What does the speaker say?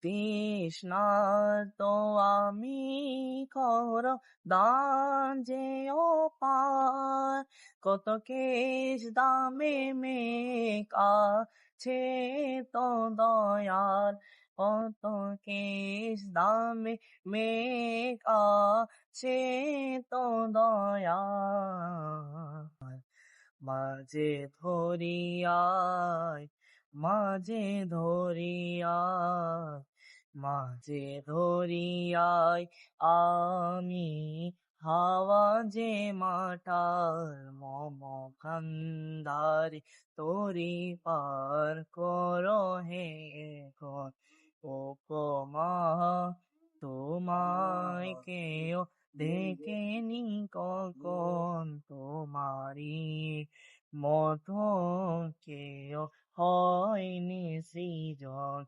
তৃষ্ণা তো আমি কর দান যে পার কত কেশ দামে মেকাছে তো দয়াল কত কেশ দামে মেকাছে তো দয়াল মাঝে ধরিয়ায় মাঝে ধরিয়ায় মাঝে ধরিয়ায় আমি হাওয়া যে মাটার মম খান্দারি তোরি পার করো হে এখন উপমা তোমায় কেউ দেখেনি কখন তোমারি মতো কেউ হয়নি সৃজন